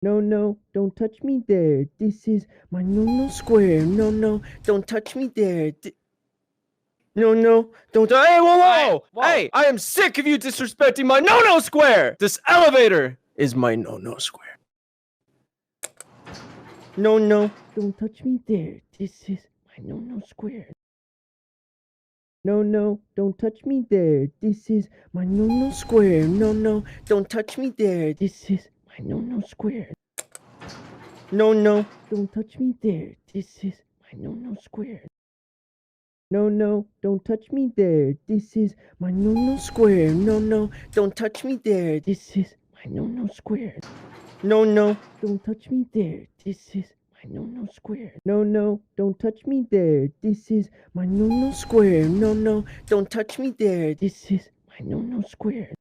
No, no, don't touch me there. This is my no square. No, no, don't touch me there. No, no, don't. Hey, whoa! Hey, I am sick of you disrespecting my no square. This elevator is my no square. No, no, don't touch me there. This is my no square. No, no, don't touch me there. This is my no square. No, no, don't touch me there. This is my no square. No, no, don't touch me there. This is my no square. No, no, don't touch me there. This is my no square. No, no, don't touch me there. This is my no square. No, no, don't touch me there. This is my no square. No, no, don't touch me there. This is my no square. No, no, don't touch me there. This is my no square.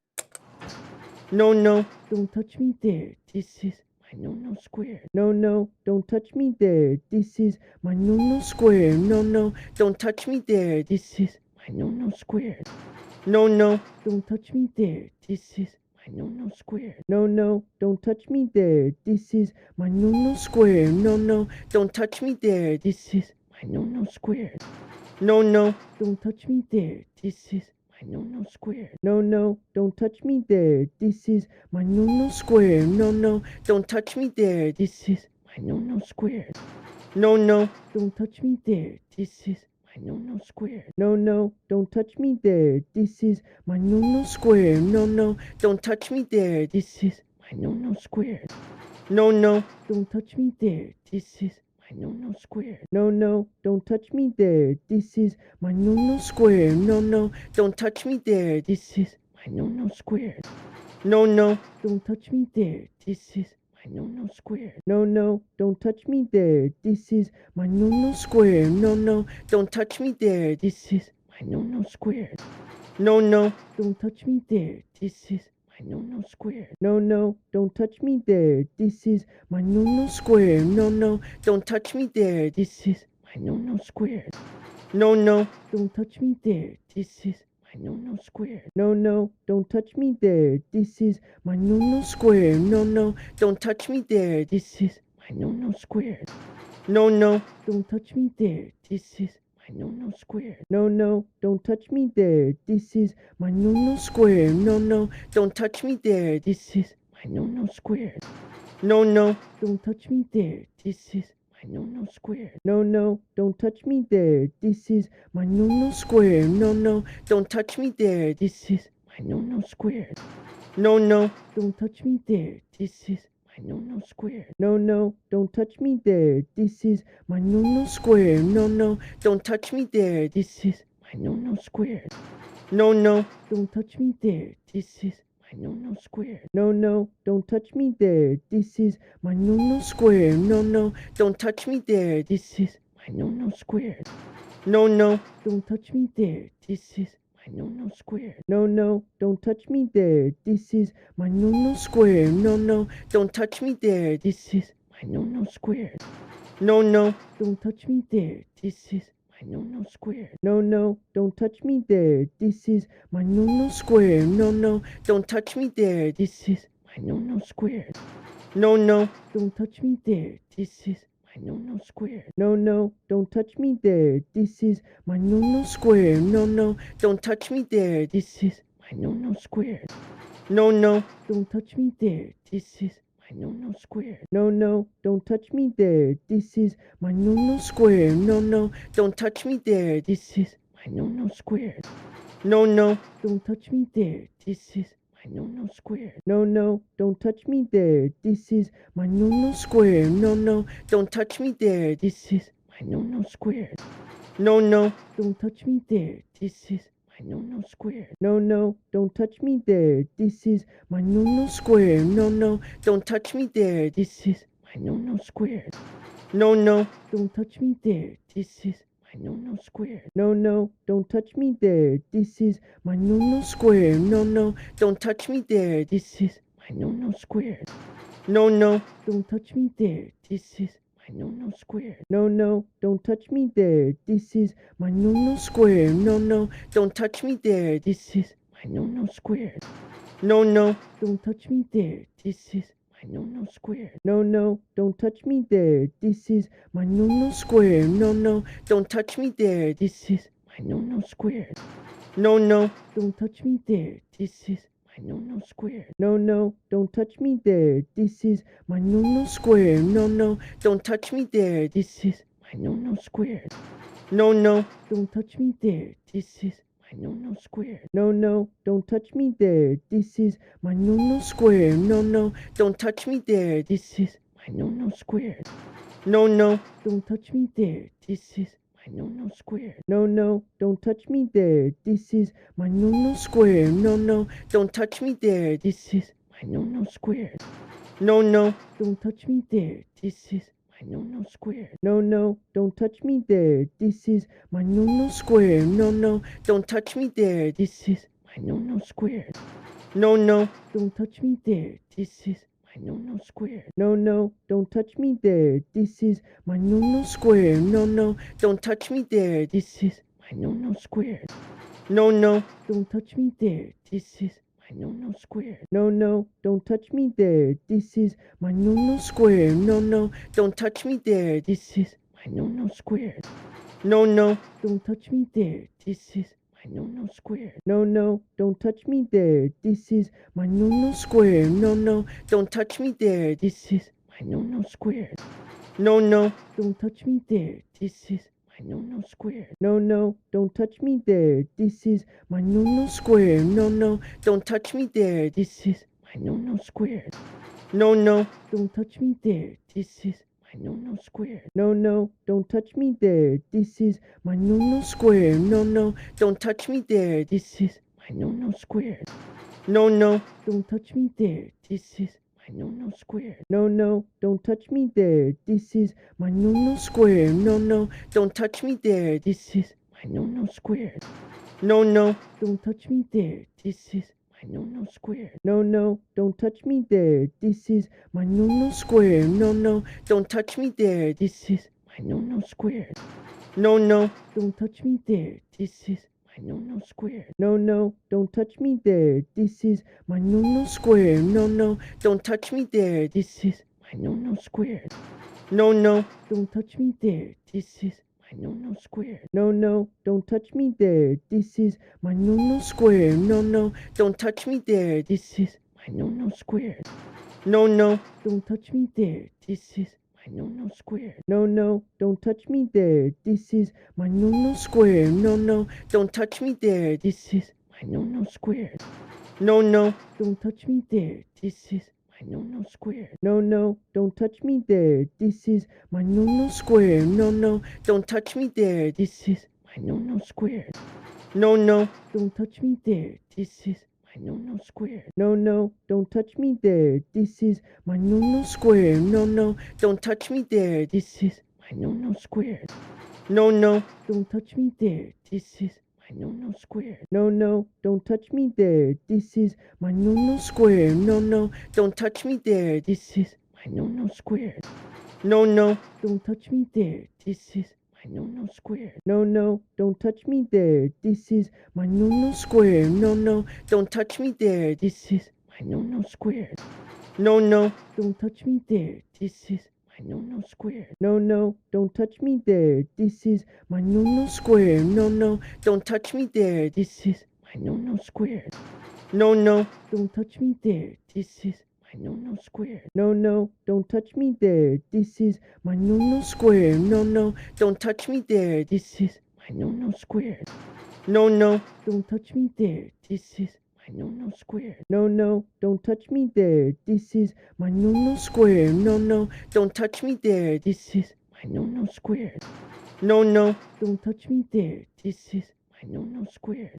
No, no, don't touch me there. This is my no square. No, no, don't touch me there. This is my no square. No, no, don't touch me there. This is my no square. No, no, don't touch me there. This is my no square. No, no, don't touch me there. This is my no square. No, no, don't touch me there. This is my no square. No, no, don't touch me there. This is my no square. No, no, don't touch me there. This is my no square. No, no, don't touch me there. This is my no square. No, no, don't touch me there. This is my no square. No, no, don't touch me there. This is my no square. No, no, don't touch me there. This is my no square. No, no, don't touch me there. This is my no square. No, no, don't touch me there. This is my no square. No, no, don't touch me there. This is my no square. No, no, don't touch me there. This is my no square. No, no, don't touch me there. This is my no square. No, no, don't touch me there. This is my no square. No, no, don't touch me there. This is my no square. No, no, don't touch me there. This is my no square. No, no, don't touch me there. This is my no square. No, no, don't touch me there. This is my no square. No, no, don't touch me there. This is my no square. No, no, don't touch me there. This is my no square. No, no, don't touch me there. This is my no square. No, no, don't touch me there. This is my no square. No, no, don't touch me there. This is my no square. No, no, don't touch me there. This is my no square. No, no, don't touch me there. This is my no square. No, no, don't touch me there. This is my no square. No, no, don't touch me there. This is my no square. No, no, don't touch me there. This is my no square. No, no, don't touch me there. This is my no square. No, no, don't touch me there. This is my no square. No, no, don't touch me there. This is my no square. No, no, don't touch me there. This is my no square. No, no, don't touch me there. This is my no square. No, no, don't touch me there. This is my no square. No, no, don't touch me there. This is my no square. No, no, don't touch me there. This is my no square. No, no, don't touch me there. This is my no square. No, no, don't touch me there. This is my no square. No, no, don't touch me there. This is my no square. No, no, don't touch me there. This is my no square. No, no, don't touch me there. This is my no square. No, no, don't touch me there. This is my no square. No, no, don't touch me there. This is my no square. No, no, don't touch me there. This is my no square. No, no, don't touch me there. This is my no square. No, no, don't touch me there. This is my no square. No, no, don't touch me there. This is my no square. No, no, don't touch me there. This is my no square. No, no, don't touch me there. This is my no square. No, no, don't touch me there. This is my no square. No, no, don't touch me there. This is my no square. No, no, don't touch me there. This is my no square. No, no, don't touch me there. This is my no square. No, no, don't touch me there. This is my no square. No, no, don't touch me there. This is my no square. No, no, don't touch me there. This is my no square. No, no, don't touch me there. This is my no square. No, no, don't touch me there. This is my no square. No, no, don't touch me there. This is my no square. No, no, don't touch me there. This is my no square. No, no, don't touch me there. This is my no square. No, no, don't touch me there. This is my no square. No, no, don't touch me there. This is my no square. No, no, don't touch me there. This is my no square. No, no, don't touch me there. This is my no square. No, no, don't touch me there. This is my no square. No, no, don't touch me there. This is my no square. No, no, don't touch me there. This is my no square. No, no, don't touch me there. This is my no square. No, no, don't touch me there. This is my no square. No, no, don't touch me there. This is my no square. No, no, don't touch me there. This is my no square. No, no, don't touch me there. This is my no square. No, no, don't touch me there. This is my no square. No, no, don't touch me there. This is my no square. No, no, don't touch me there. This is my no square. No, no, don't touch me there. This is my no square. No, no, don't touch me there. This is my no square. No, no, don't touch me there. This is my no square. No, no, don't touch me there. This is my no square. No, no, don't touch me there. This is my no square. No, no, don't touch me there. This is my no square. No, no, don't touch me there. This is my no square. No, no, don't touch me there. This is my no square. No, no, don't touch me there. This is my no square. No, no, don't touch me there. This is my no square. No, no, don't touch me there. This is my no square. No, no, don't touch me there. This is my no square. No, no, don't touch me there. This is my no square. No, no, don't touch me there. This is my no square. No, no, don't touch me there. This is my no square. No, no, don't touch me there. This is my no square. No, no, don't touch me there. This is my no square. No, no, don't touch me there. This is my no square. No, no, don't touch me there. This is my no square. No, no, don't touch me there. This is my no square. No, no, don't touch me there. This is my no square. No, no, don't touch me there. This is my no square. No, no, don't touch me there. This is my no square. No, no, don't touch me there. This is my no square. No, no, don't touch me there. This is my no square. No, no, don't touch me there. This is my no square. No, no, don't touch me there. This is my no square. No, no, don't touch me there. This is my no square. No, no, don't touch me there. This is my no square. No, no, don't touch me there. This is my no square. No, no, don't touch me there. This is my no square. No, no, don't touch me there. This is my no square. No, no, don't touch me there. This is my no square. No, no, don't touch me there. This is my no square. No, no, don't touch me there. This is my no square. No, no, don't touch me there. This is my no square. No, no, don't touch me there. This is my no square. No, no, don't touch me there. This is my no square. No, no, don't touch me there. This is my no square. No, no, don't touch me there. This is my no square. No, no, don't touch me there. This is my no square. No, no, don't touch me there. This is my no square. No, no, don't touch me there. This is my no square. No, no, don't touch me there. This is my no square. No, no, don't touch me there. This is my no square. No, no, don't touch me there. This is my no square. No, no, don't touch me there. This is my no square.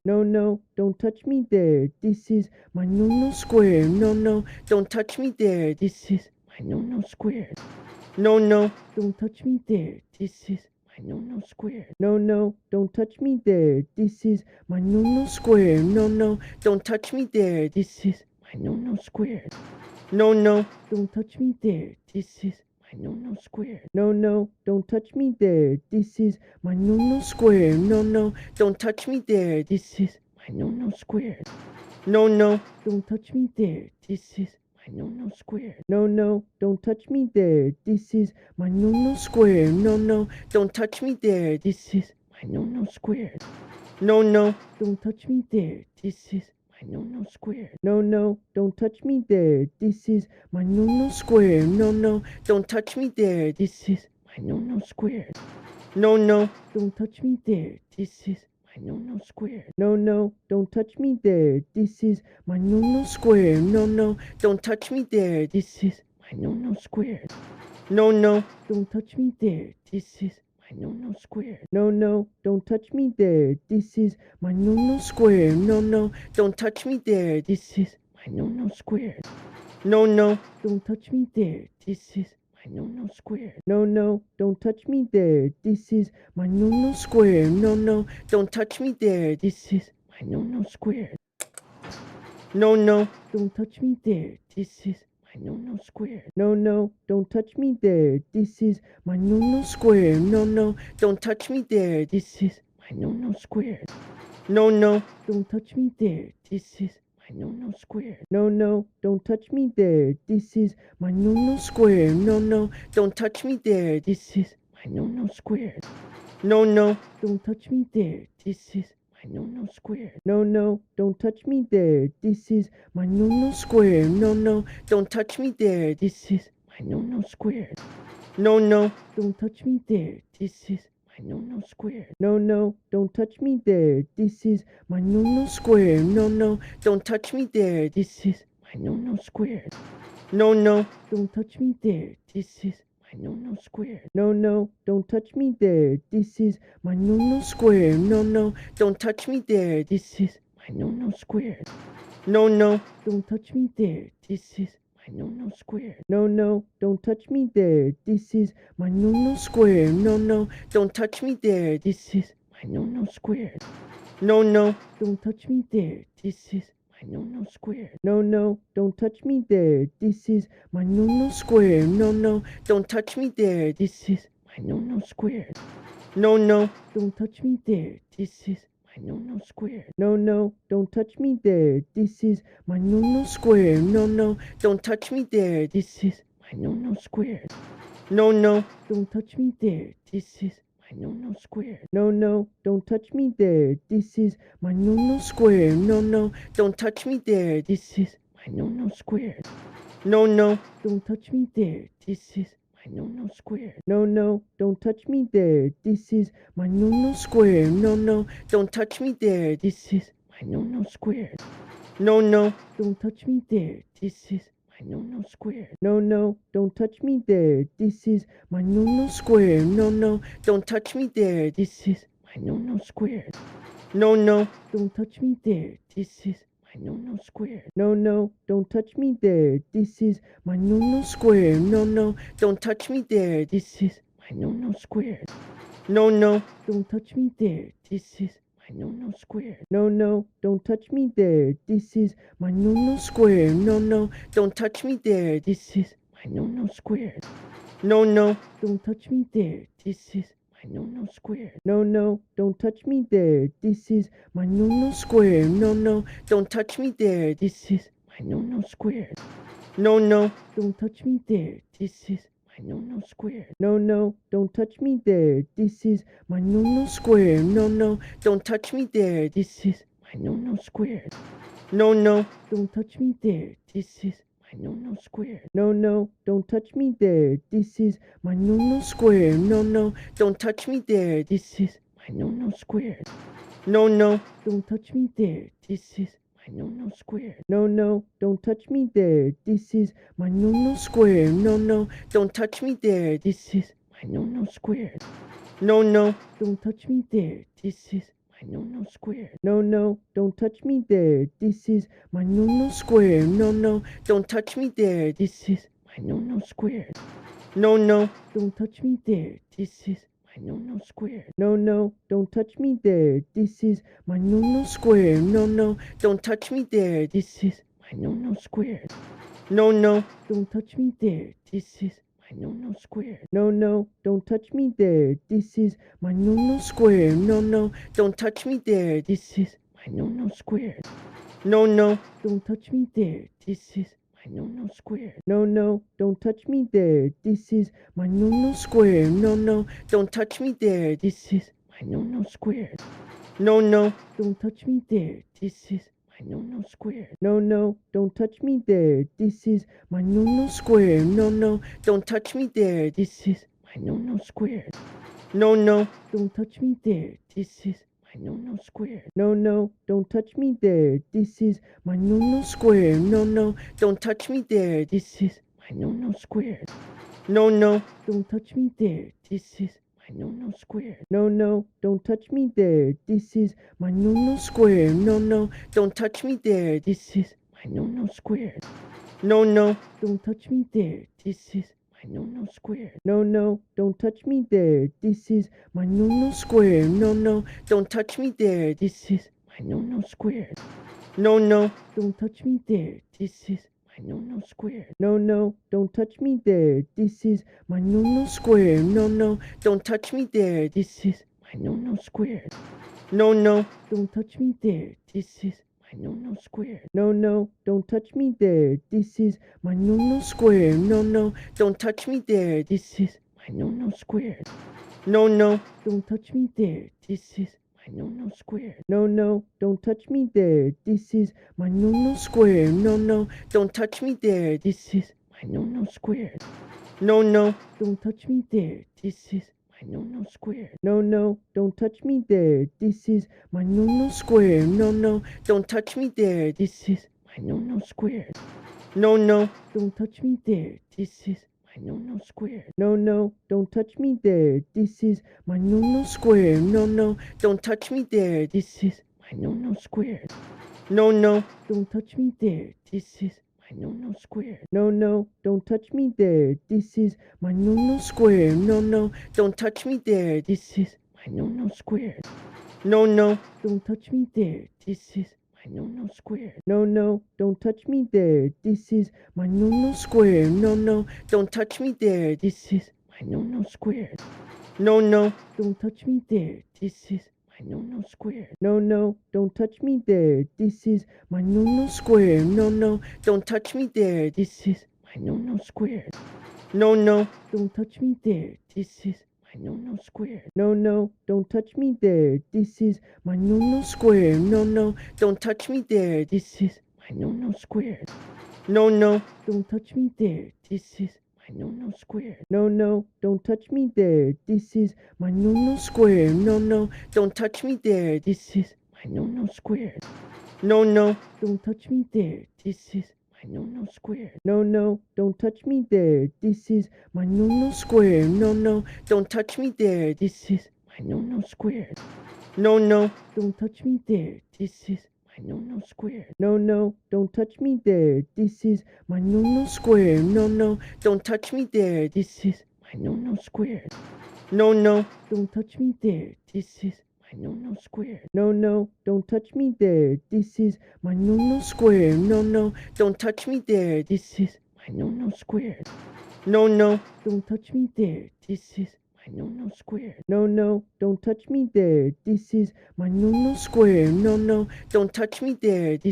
No, no, don't touch me there. This is my no square. No, no, don't touch me there. This is my no square. No, no, don't touch me there. This is my no square. No, no, don't touch me there. This is my no square. No, no, don't touch me there. This is my no square. No, no, don't touch me there. This is my no square. No, no, don't touch me there. This is my no square. No, no, don't touch me there. This is my no square. No, no, don't touch me there. This is my no square. No, no, don't touch me there. This is my no square. No, no, don't touch me there. This is my no square. No, no, don't touch me there. This is my no square. No, no, don't touch me there. This is my no square. No, no, don't touch me there. This is my no square. No, no, don't touch me there. This is my no square. No, no, don't touch me there. This is my no square. No, no, don't touch me there. This is my no square. No, no, don't touch me there. This is my no square. No, no, don't touch me there. This is my no square. No, no, don't touch me there. This is my no square. No, no, don't touch me there. This is my no square. No, no, don't touch me there. This is my no square. No, no, don't touch me there. This is my no square. No, no, don't touch me there. This is my no square. No, no, don't touch me there. This is my no square. No, no, don't touch me there. This is my no square. No, no, don't touch me there. This is my no square. No, no, don't touch me there. This is my no square. No, no, don't touch me there. This is my no square. No, no, don't touch me there. This is my no square. No, no, don't touch me there. This is my no square. No, no, don't touch me there. This is my no square. No, no, don't touch me there. This is my no square. No, no, don't touch me there. This is my no square. No, no, don't touch me there. This is my no square. No, no, don't touch me there. This is my no square. No, no, don't touch me there. This is my no square. No, no, don't touch me there. This is my no square. No, no, don't touch me there. This is my no square. No, no, don't touch me there. This is my no square. No, no, don't touch me there. This is my no square. No, no, don't touch me there. This is my no square. No, no, don't touch me there. This is my no square. No, no, don't touch me there. This is my no square. No, no, don't touch me there. This is my no square. No, no, don't touch me there. This is my no square. No, no, don't touch me there. This is my no square. No, no, don't touch me there. This is my no square. No, no, don't touch me there. This is my no square. No, no, don't touch me there. This is my no square. No, no, don't touch me there. This is my no square. No, no, don't touch me there. This is my no square. No, no, don't touch me there. This is my no square. No, no, don't touch me there. This is my no square. No, no, don't touch me there. This is my no square. No, no, don't touch me there. This is my no square. No, no, don't touch me there. This is my no square. No, no, don't touch me there. This is my no square. No, no, don't touch me there. This is my no square. No, no, don't touch me there. This is my no square. No, no, don't touch me there. This is my no square. No, no, don't touch me there. This is my no square. No, no, don't touch me there. This is my no square. No, no, don't touch me there. This is my no square. No, no, don't touch me there. This is my no square. No, no, don't touch me there. This is my no square. No, no, don't touch me there. This is my no square. No, no, don't touch me there. This is my no square. No, no, don't touch me there. This is my no square. No, no, don't touch me there. This is my no square. No, no, don't touch me there. This is my no square. No, no, don't touch me there. This is my no square. No, no, don't touch me there. This is my no square. No, no, don't touch me there. This is my no square. No, no, don't touch me there. This is my no square. No, no, don't touch me there. This is my no square. No, no, don't touch me there. This is my no square. No, no, don't touch me there. This is my no square. No, no, don't touch me there. This is my no square. No, no, don't touch me there. This is my no square. No, no, don't touch me there. This is my no square. No, no, don't touch me there. This is my no square. No, no, don't touch me there. This is my no square. No, no, don't touch me there. This is my no square. No, no, don't touch me there. This is my no square. No, no, don't touch me there. This is my no square. No, no, don't touch me there. This is my no square. No, no, don't touch me there. This is my no square. No, no, don't touch me there. This is my no square. No, no, don't touch me there. This is my no square. No, no, don't touch me there. This is my no square. No, no, don't touch me there. This is my no square. No, no, don't touch me there. This is my no square. No, no, don't touch me there. This is my no square. No, no, don't touch me there. This is my no square. No, no, don't touch me there. This is my no square. No, no, don't touch me there. This is my no square. No, no, don't touch me there. This is my no square. No, no, don't touch me there. This is my no square. No, no, don't touch me there. This is my no square. No, no, don't touch me there. This is my no square. No, no, don't touch me there. This is my no square. No, no, don't touch me there. This is my no square. No, no, don't touch me there. This is my no square. No, no, don't touch me there. This is my no square. No, no, don't touch me there. This is my no square. No, no, don't touch me there. This is my no square. No, no, don't touch me there. This is my no square. No, no, don't touch me there. This is my no square. No, no, don't touch me there. This is my no square. No, no, don't touch me there. This is my no square. No, no, don't touch me there. This is my no square. No, no, don't touch me there. This is my no square. No, no, don't touch me there. This is my no square. No, no, don't touch me there. This is my no square. No, no, don't touch me there. This is my no square. No, no, don't touch me there. This is my no square. No, no, don't touch me there. This is my no square. No, no, don't touch me there. This is my no square. No, no, don't touch me there. This is my no square. No, no, don't touch me there. This is my no square. No, no, don't touch me there. This is my no square. No, no, don't touch me there. This is my no square. No, no, don't touch me there. This is my no square. No, no, don't touch me there. This is my no square. No, no, don't touch me there. This is my no square. No, no, don't touch me there. This is my no square. No, no, don't touch me there. This is my no square. No, no, don't touch me there. This is my no square. No, no, don't touch me there. This is my no square. No, no, don't touch me there. This is my no square. No, no, don't touch me there. This is my no square. No, no, don't touch me there. This is my no square. No, no, don't touch me there. This is my no square. No, no, don't touch me there. This is my no square. No, no, don't touch me there. This is my no square. No, no, don't touch me there. This is my no square. No, no, don't touch me there. This is my no square. No, no, don't touch me there. This is my no square. No, no, don't touch me there. This is my no square. No, no, don't touch me there. This is my no square. No, no, don't touch me there. This is my no square. No, no, don't touch me there. This is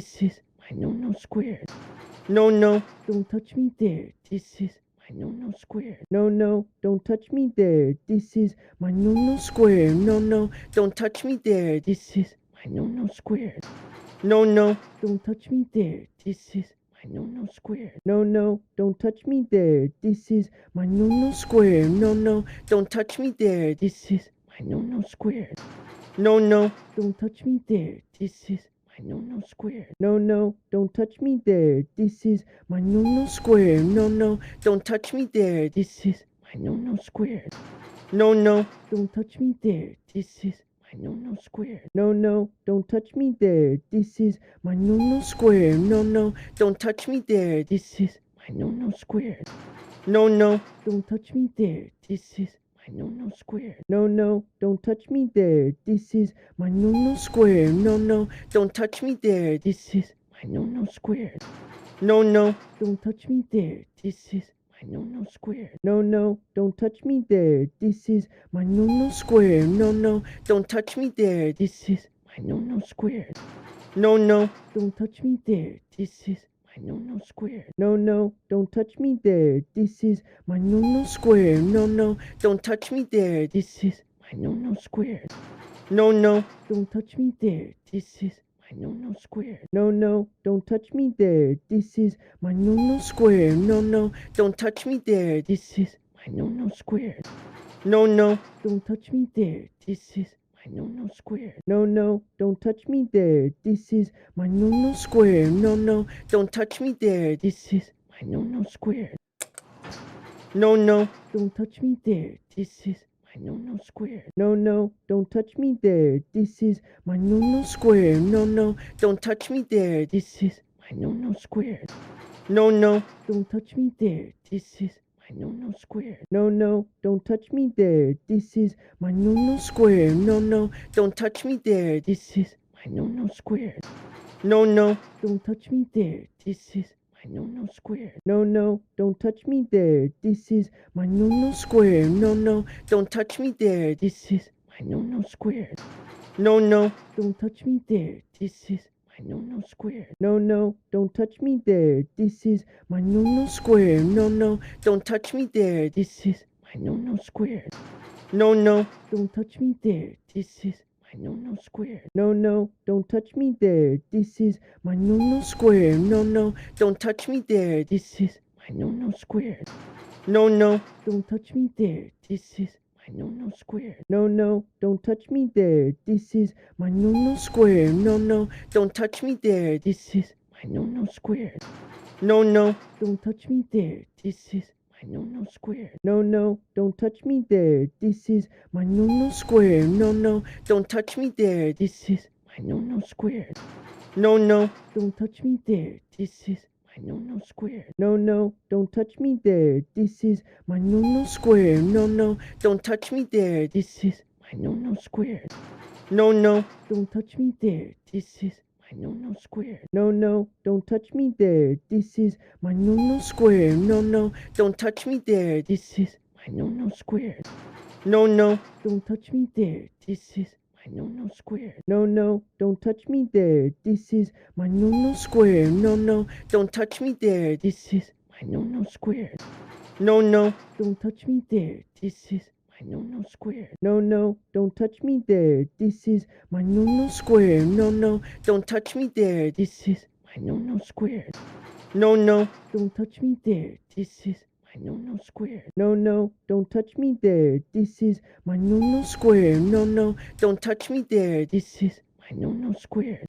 my no square. No, no, don't touch me there. This is my no square. No, no, don't touch me there. This is my no square. No, no, don't touch me there. This is my no square. No, no, don't touch me there. This is my no square. No, no, don't touch me there. This is my no square. No, no, don't touch me there. This is my no square. No, no, don't touch me there. This is my no square. No, no, don't touch me there. This is my no square. No, no, don't touch me there. This is my no square. No, no, don't touch me there. This is my no square. No, no, don't touch me there. This is my no square. No, no, don't touch me there. This is my no square. No, no, don't touch me there. This is my no square. No, no, don't touch me there. This is my no square. No, no, don't touch me there. This is my no square. No, no, don't touch me there. This is my no square. No, no, don't touch me there. This is my no square. No, no, don't touch me there. This is my no square. No, no, don't touch me there. This is my no square. No, no, don't touch me there. This is my no square. No, no, don't touch me there. This is my no square. No, no, don't touch me there. This is my no square. No, no, don't touch me there. This is my no square. No, no, don't touch me there. This is my no square. No, no, don't touch me there. This is my no square. No, no, don't touch me there. This is my no square. No, no, don't touch me there. This is my no square. No, no, don't touch me there. This is my no square. No, no, don't touch me there. This is my no square. No, no, don't touch me there. This is my no square. No, no, don't touch me there. This is my no square. No, no, don't touch me there. This is my no square. No, no, don't touch me there. This is my no square. No, no, don't touch me there. This is my no square. No, no, don't touch me there. This is my no square. No, no, don't touch me there. This is my no square. No, no, don't touch me there. This is my no square. No, no, don't touch me there. This is my no square. No, no, don't touch me there. This is my no square. No, no, don't touch me there. This is my no square. No, no, don't touch me there. This is my no square. No, no, don't touch me there. This is my no square. No, no, don't touch me there. This is my no square. No, no, don't touch me there. This is my no square. No, no, don't touch me there. This is my no square. No, no, don't touch me there. This is my no square. No, no, don't touch me there. This is my no square. No, no, don't touch me there. This is my no square. No, no, don't touch me there. This is my no square. No, no, don't touch me there. This is my no square. No, no, don't touch me there. This is my no square. No, no, don't touch me there. This is my no square. No, no, don't touch me there. This is my no square. No, no, don't touch me there. This is my no square. No, no, don't touch me there. This is my no square. No, no, don't touch me there. This is my no square. No, no, don't touch me there. This is my no square. No, no, don't touch me there. This is my no square. No, no, don't touch me there. This is my no square. No, no, don't touch me there. This is my no square. No, no, don't touch me there. This is my no square. No, no, don't touch me there. This is my no square.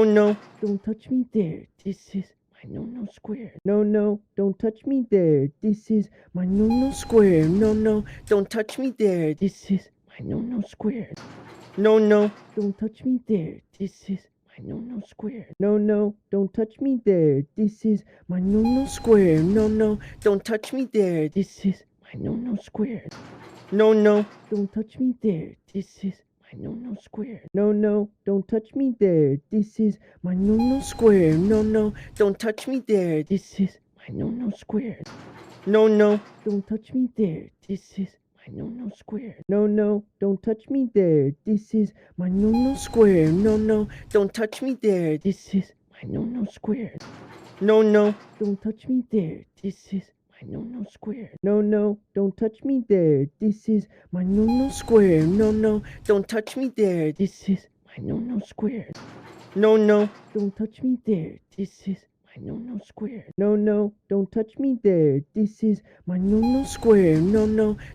No, no, don't touch me there. This is my no square. No, no, don't touch me there. This is my no square. No, no, don't touch me there. This is my no square. No, no, don't touch me there. This is my no square. No, no, don't touch me there. This is my no square. No, no, don't touch me there. This is my no square. No, no, don't touch me there. This is my no square. No, no, don't touch me there. This is my no square. No, no, don't touch me there. This is my no square. No, no, don't touch me there. This is my no square. No, no, don't touch me there. This is my no square. No, no, don't touch me there. This is my no square. No, no, don't touch me there. This is my no square. No, no, don't touch me there. This is my no square. No, no, don't touch me there. This is my no square. No, no, don't touch me there. This is my no square. No, no,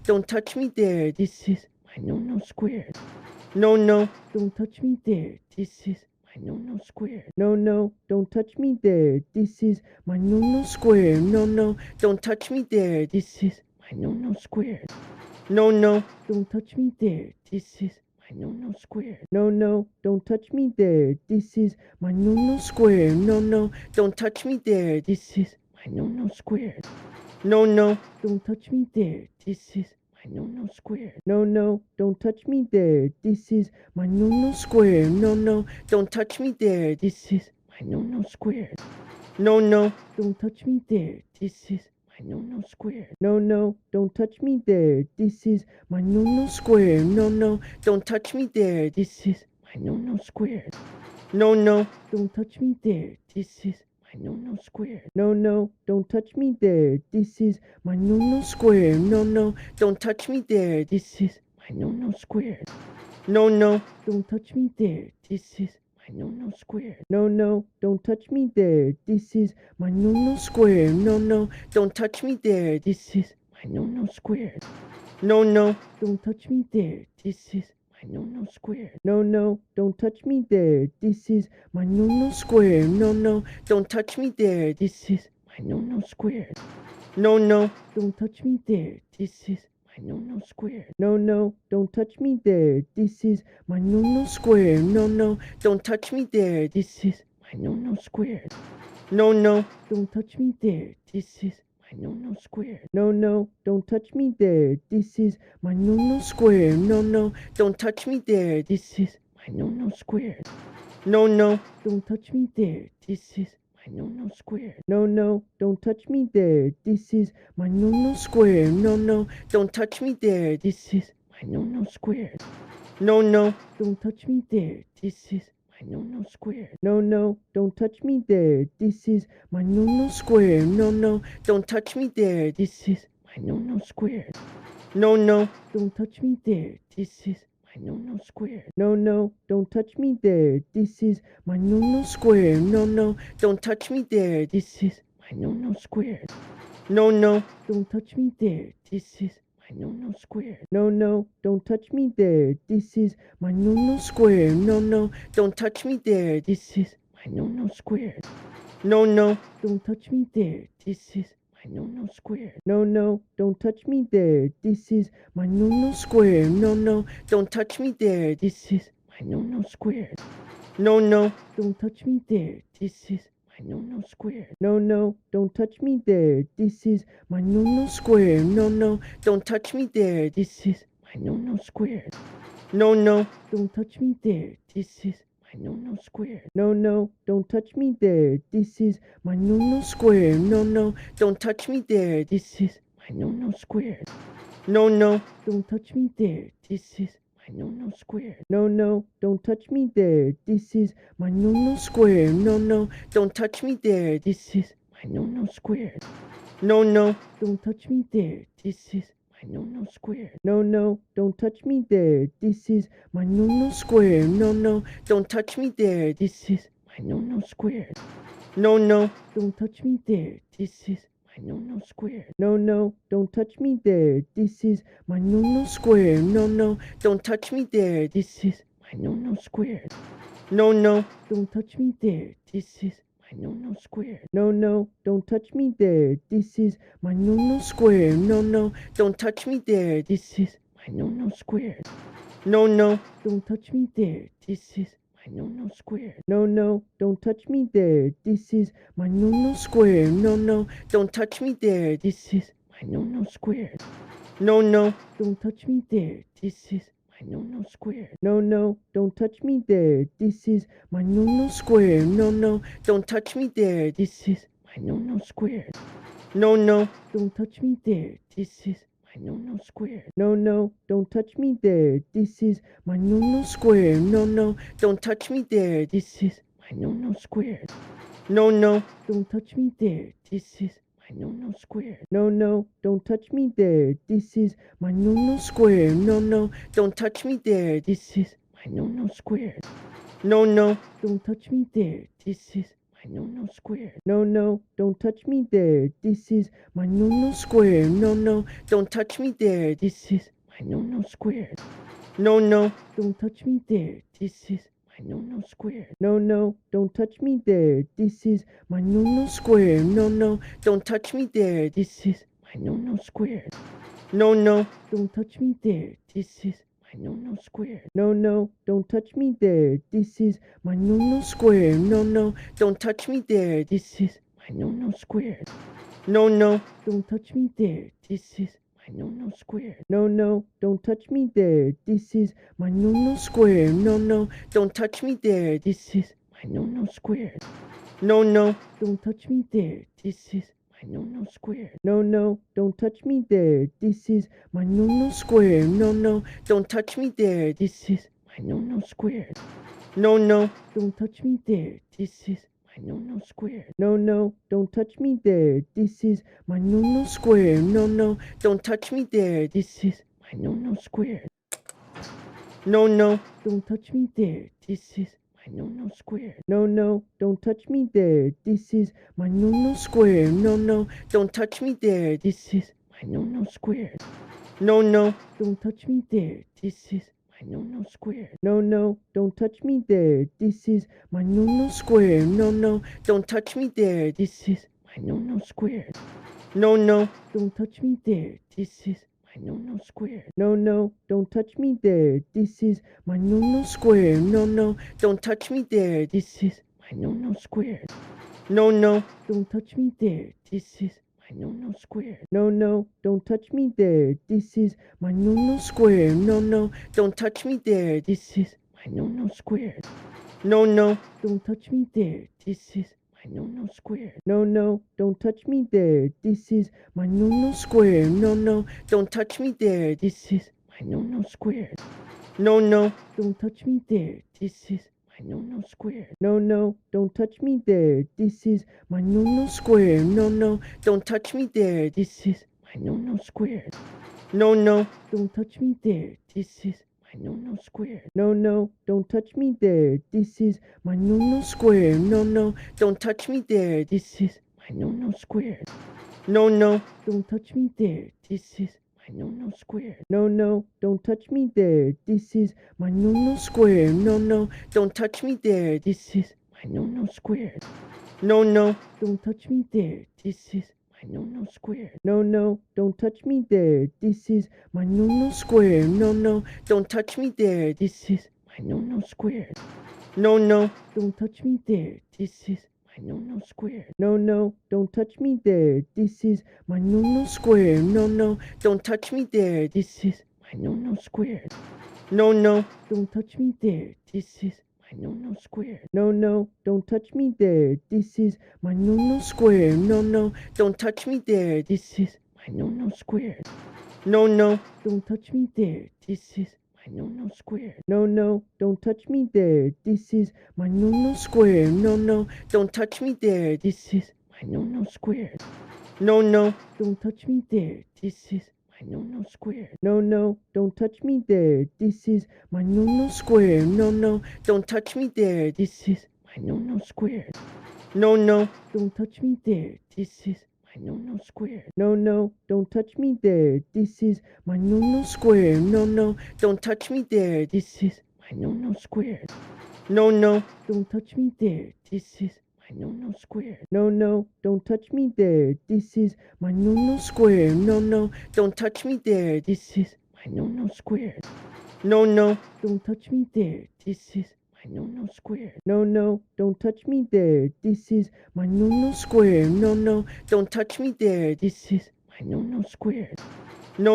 don't touch me there. This is my no square. No, no, don't touch me there. This is my no square. No, no, don't touch me there. This is my no square. No, no, don't touch me there. This is my no square. No, no, don't touch me there. This is my no square. No, no, don't touch me there. This is my no square. No, no, don't touch me there. This is my no square. No, no, don't touch me there. This is my no square. No, no, don't touch me there. This is my no square. No, no, don't touch me there. This is my no square. No, no, don't touch me there. This is my no square. No, no, don't touch me there. This is my no square. No, no, don't touch me there. This is my no square. No, no, don't touch me there. This is my no square. No, no, don't touch me there. This is my no square. No, no, don't touch me there. This is my no square. No, no, don't touch me there. This is my no square. No, no, don't touch me there. This is my no square. No, no, don't touch me there. This is my no square. No, no, don't touch me there. This is my no square. No, no, don't touch me there. This is my no square. No, no, don't touch me there. This is my no square. No, no, don't touch me there. This is my no square. No, no, don't touch me there. This is my no square. No, no, don't touch me there. This is my no square. No, no, don't touch me there. This is my no square. No, no, don't touch me there. This is my no square. No, no, don't touch me there. This is my no square. No, no, don't touch me there. This is my no square. No, no, don't touch me there. This is my no square. No, no, don't touch me there. This is my no square. No, no, don't touch me there. This is my no square. No, no, don't touch me there. This is my no square. No, no, don't touch me there. This is my no square. No, no, don't touch me there. This is my no square. No, no, don't touch me there. This is my no square. No, no, don't touch me there. This is my no square. No, no, don't touch me there. This is my no square. No, no, don't touch me there. This is my no square. No, no, don't touch me there. This is my no square. No, no, don't touch me there. This is my no square. No, no, don't touch me there. This is my no square. No, no, don't touch me there. This is my no square. No, no, don't touch me there. This is my no square. No, no, don't touch me there. This is my no square. No, no, don't touch me there. This is my no square. No, no, don't touch me there. This is my no square. No, no, don't touch me there. This is my no square. No, no, don't touch me there. This is my no square. No, no, don't touch me there. This is my no square. No, no, don't touch me there. This is my no square. No, no, don't touch me there. This is my no square. No, no, don't touch me there. This is my no square. No, no, don't touch me there. This is my no square. No, no, don't touch me there. This is my no square. No, no, don't touch me there. This is my no square. No, no, don't touch me there. This is my no square. No, no, don't touch me there. This is my no square. No, no, don't touch me there. This is my no square. No, no, don't touch me there. This is my no square. No, no, don't touch me there. This is my no square. No, no, don't touch me there. This is my no square. No, no, don't touch me there. This is my no square. No, no, don't touch me there. This is my no square. No, no, don't touch me there. This is my no square. No, no, don't touch me there. This is my no square. No, no, don't touch me there. This is my no square. No, no, don't touch me there. This is my no square. No, no, don't touch me there. This is my no square. No, no, don't touch me there. This is my no square. No, no, don't touch me there. This is my no square. No, no, don't touch me there. This is my no square. No, no, don't touch me there. This is my no square. No, no, don't touch me there. This is my no square. No, no, don't touch me there. This is my no square. No, no, don't touch me there. This is my no square. No, no, don't touch me there. This is my no square. No, no, don't touch me there. This is my no square. No, no, don't touch me there. This is my no square. No, no, don't touch me there. This is my no square. No, no, don't touch me there. This is my no square. No, no, don't touch me there. This is my no square. No, no, don't touch me there. This is my no square. No, no, don't touch me there. This is my no square. No, no, don't touch me there. This is my no square. No, no, don't touch me there. This is my no square. No, no, don't touch me there. This is my no square. No, no, don't touch me there. This is my no square. No, no, don't touch me there. This is my no square. No, no, don't touch me there. This is my no square. No, no, don't touch me there. This is my no square. No, no, don't touch me there. This is my no square. No, no, don't touch me there. This is my no square. No, no, don't touch me there. This is my no square. No, no, don't touch me there. This is my no square. No, no, don't touch me there. This is my no square. No, no, don't touch me there. This is my no square. No, no, don't touch me there. This is my no square. No, no, don't touch me there. This is my no square. No, no, don't touch me there. This is my no square. No, no, don't touch me there. This is my no square. No, no, don't touch me there. This is my no square. No, no, don't touch me there. This is my no square. No, no, don't touch me there. This is my no square. No, no, don't touch me there. This is my no square. No, no, don't touch me there. This is my no square. No, no, don't touch me there. This is my no square. No, no, don't touch me there. This is my no square. No, no, don't touch me there. This is my no square. No, no, don't touch me there. This is my no square. No, no, don't touch me there. This is my no square. No, no, don't touch me there. This is my no square. No, no, don't touch me there. This is my no square. No, no, don't touch me there. This is my no square. No, no, don't touch me there. This is my no square. No, no, don't touch me there. This is my no square. No, no, don't touch me there. This is my no square. No, no, don't touch me there. This is my no square. No, no, don't touch me there. This is my no square. No, no, don't touch me there. This is my no square. No, no, don't touch me there. This is my no square. No, no, don't touch me there. This is my no square. No, no, don't touch me there. This is my no square. No, no, don't touch me there. This is my no square. No, no, don't touch me there. This is my no square. No, no, don't touch me there. This is my no square. No, no, don't touch me there. This is my no square. No, no, don't touch me there. This is my no square. No, no, don't touch me there. This is my no square. No, no, don't touch me there. This is my no square. No, no, don't touch me there. This is my no square. No, no, don't touch me there. This is my no square. No, no, don't touch me there. This is my no square. No, no, don't touch me there. This is my no square. No, no, don't touch me there. This is my no square. No, no, don't touch me there. This is my no square. No, no, don't touch me there. This is my no square. No, no, don't touch me there. This is my no square. No, no, don't touch me there. This is my no square. No, no, don't touch me there. This is my no square. No, no,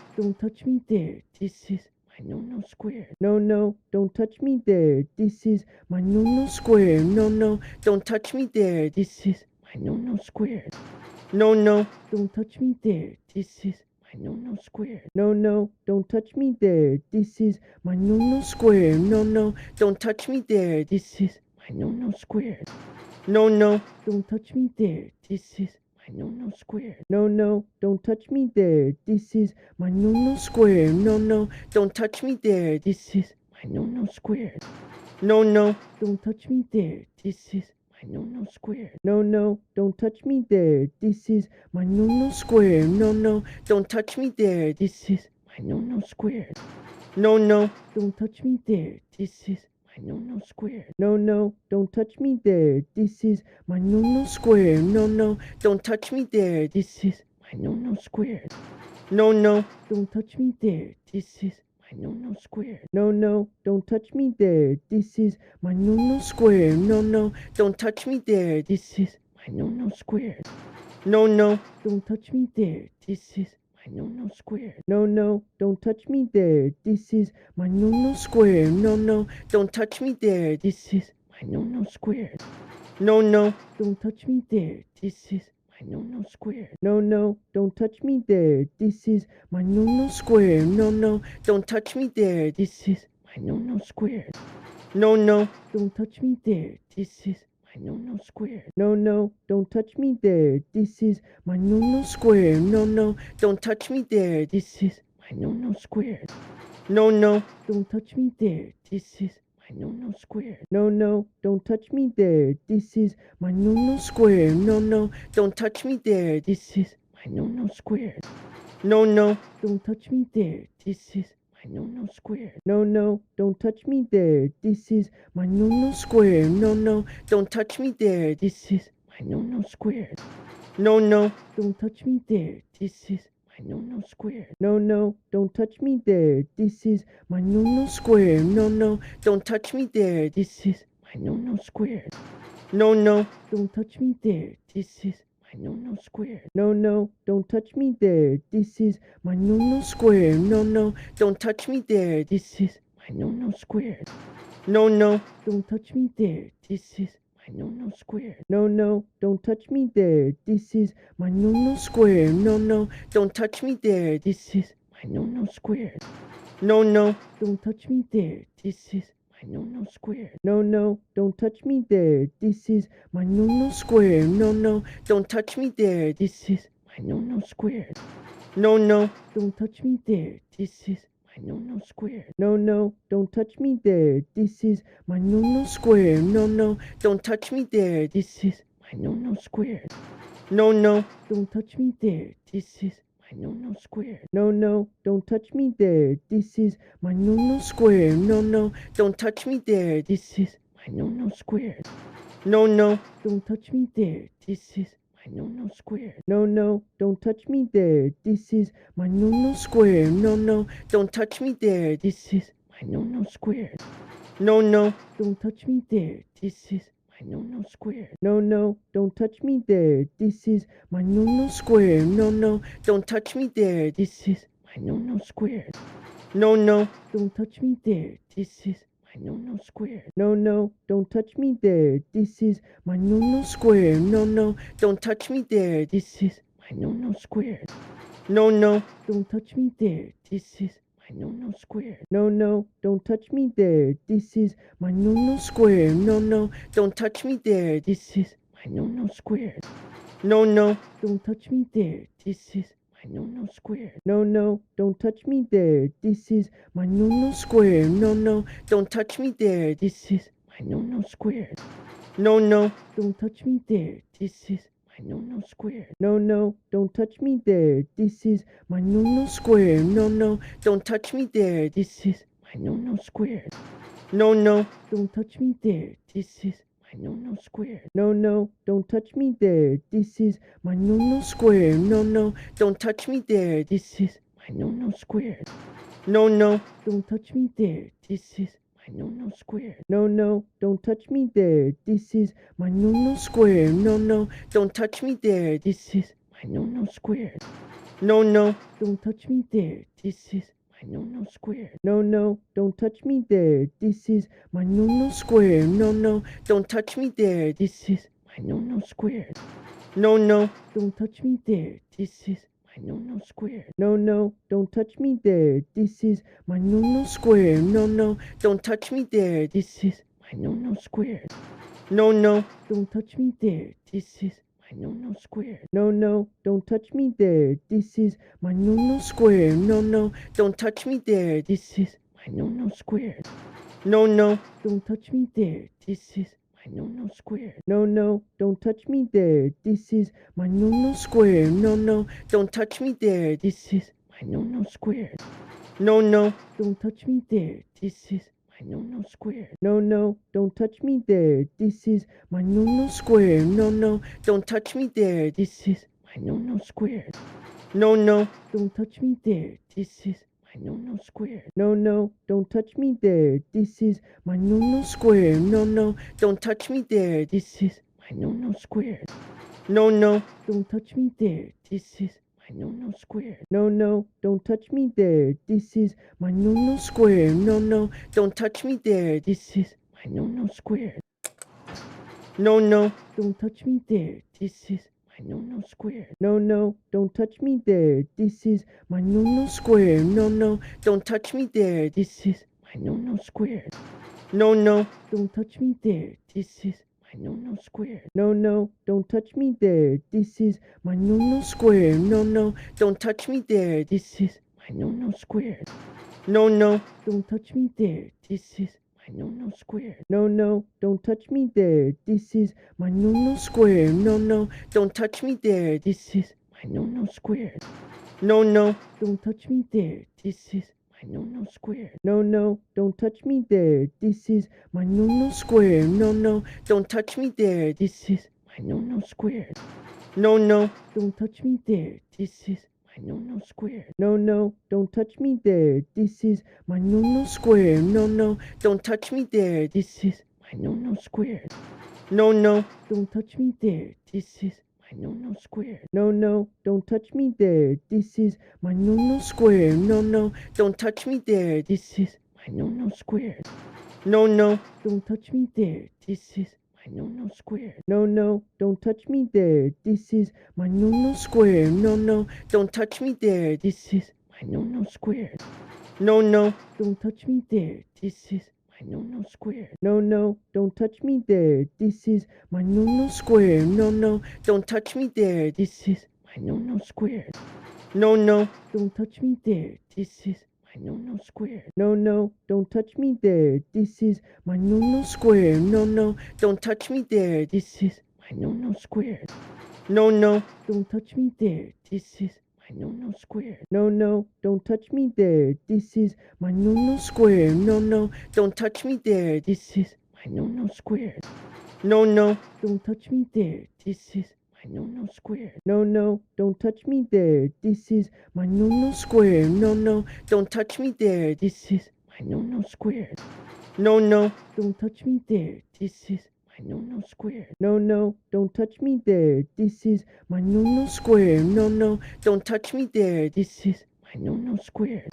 don't touch me there. This is my no square. No, no, don't touch me there. This is my no square. No, no, don't touch me there. This is my no square. No, no, don't touch me there. This is my no square. No, no, don't touch me there. This is my no square. No, no, don't touch me there. This is my no square. No, no, don't touch me there. This is my no square. No, no, don't touch me there. This is my no square. No, no, don't touch me there. This is my no square. No, no, don't touch me there. This is my no square. No, no, don't touch me there. This is my no square. No, no, don't touch me there. This is my no square. No, no, don't touch me there. This is my no square. No, no, don't touch me there. This is my no square. No, no, don't touch me there. This is my no square. No, no, don't touch me there. This is my no square. No, no, don't touch me there. This is my no square. No, no, don't touch me there. This is my no square. No, no, don't touch me there. This is my no square. No, no, don't touch me there. This is my no square. No, no, don't touch me there. This is my no square. No, no, don't touch me there. This is my no square. No, no, don't touch me there. This is my no square. No, no, don't touch me there. This is my no square. No, no, don't touch me there. This is my no square. No, no, don't touch me there. This is my no square. No, no, don't touch me there. This is my no square. No, no, don't touch me there. This is my no square. No, no, don't touch me there. This is my no square. No, no, don't touch me there. This is my no square. No, no, don't touch me there. This is my no square. No, no, don't touch me there. This is my no square. No, no, don't touch me there. This is my no square. No, no, don't touch me there. This is my no square. No, no, don't touch me there. This is my no square. No, no, don't touch me there. This is my no square. No, no, don't touch me there. This is my no square. No, no, don't touch me there. This is my no square. No, no, don't touch me there. This is my no square. No, no, don't touch me there. This is my no square. No, no, don't touch me there. This is my no square. No, no, don't touch me there. This is my no square. No, no, don't touch me there. This is my no square. No, no, don't touch me there. This is my no square. No, no, don't touch me there. This is my no square. No, no, don't touch me there. This is my no square. No, no, don't touch me there. This is my no square. No, no, don't touch me there. This is my no square. No, no, don't touch me there. This is my no square. No, no, don't touch me there. This is my no square. No, no, don't touch me there. This is my no square. No, no, don't touch me there. This is my no square. No, no, don't touch me there. This is my no square. No, no, don't touch me there. This is my no square. No, no, don't touch me there. This is my no square. No, no, don't touch me there. This is my no square. No, no, don't touch me there. This is my no square. No, no, don't touch me there. This is my no square. No, no, don't touch me there. This is my no square. No, no, don't touch me there. This is my no square. No, no, don't touch me there. This is my no square. No, no, don't touch me there. This is my no square. No, no, don't touch me there. This is my no square. No, no, don't touch me there. This is my no square. No, no, don't touch me there. This is my no square. No, no, don't touch me there. This is my no square. No, no, don't touch me there. This is my no square. No, no, don't touch me there. This is my no square. No, no, don't touch me there. This is my no square. No, no, don't touch me there. This is my no square. No, no, don't touch me there. This is my no square. No, no, don't touch me there. This is my no square. No, no, don't touch me there. This is my no square. No, no, don't touch me there. This is my no square. No, no, don't touch me there. This is my no square. No, no, don't touch me there. This is my no square. No, no, don't touch me there. This is my no square. No, no, don't touch me there. This is my no square. No, no, don't touch me there. This is my no square. No, no, don't touch me there. This is my no square. No, no, don't touch me there. This is my no square. No, no, don't touch me there. This is my no square. No, no, don't touch me there. This is my no square. No, no, don't touch me there. This is my no square. No, no, don't touch me there. This is my no square. No, no, don't touch me there. This is my no square. No, no, don't touch me there. This is my no square. No, no, don't touch me there. This is my no square. No, no, don't touch me there. This is my no square. No, no, don't touch me there. This is my no square. No, no, don't touch me there. This is my no square. No, no, don't touch me there. This is my no square. No, no, don't touch me there. This is my no square. No, no, don't touch me there. This is my no square. No, no, don't touch me there. This is my no square. No, no, don't touch me there. This is my no square. No, no, don't touch me there. This is my no square. No, no, don't touch me there. This is my no square. No, no, don't touch me there. This is my no square. No, no, don't touch me there. This is my no square. No, no, don't touch me there. This is my no square. No, no, don't touch me there. This is my no square. No, no, don't touch me there. This is my no square. No, no, don't touch me there. This is my no square. No, no, don't touch me there. This is my no square. No, no, don't touch me there. This is my no square. No, no, don't touch me there. This is my no square. No, no, don't touch me there. This is my no square. No, no, don't touch me there. This is my no square. No, no, don't touch me there. This is my no square. No, no, don't touch me there. This is my no square. No, no, don't touch me there. This is my no square. No, no, don't touch me there. This is my no square. No, no, don't touch me there. This is my no square. No, no, don't touch me there. This is my no square. No, no, don't touch me there. This is my no square. No, no, don't touch me there. This is my no square. No, no, don't touch me there. This is my no square. No, no, don't touch me there. This is my no square. No, no, don't touch me there. This is my no square. No, no, don't touch me there. This is my no square. No, no, don't touch me there. This is my no square. No, no, don't touch me there. This is my no square. No, no, don't touch me there. This is my no square. No, no, don't touch me there. This is my no square. No, no, don't touch me there. This is my no square. No, no, don't touch me there. This is my no square. No, no, don't touch me there. This is my no square. No, no, don't touch me there. This is my no square. No, no, don't touch me there. This is my no square. No, no, don't touch me there. This is my no square. No, no, don't touch me there. This is my no square.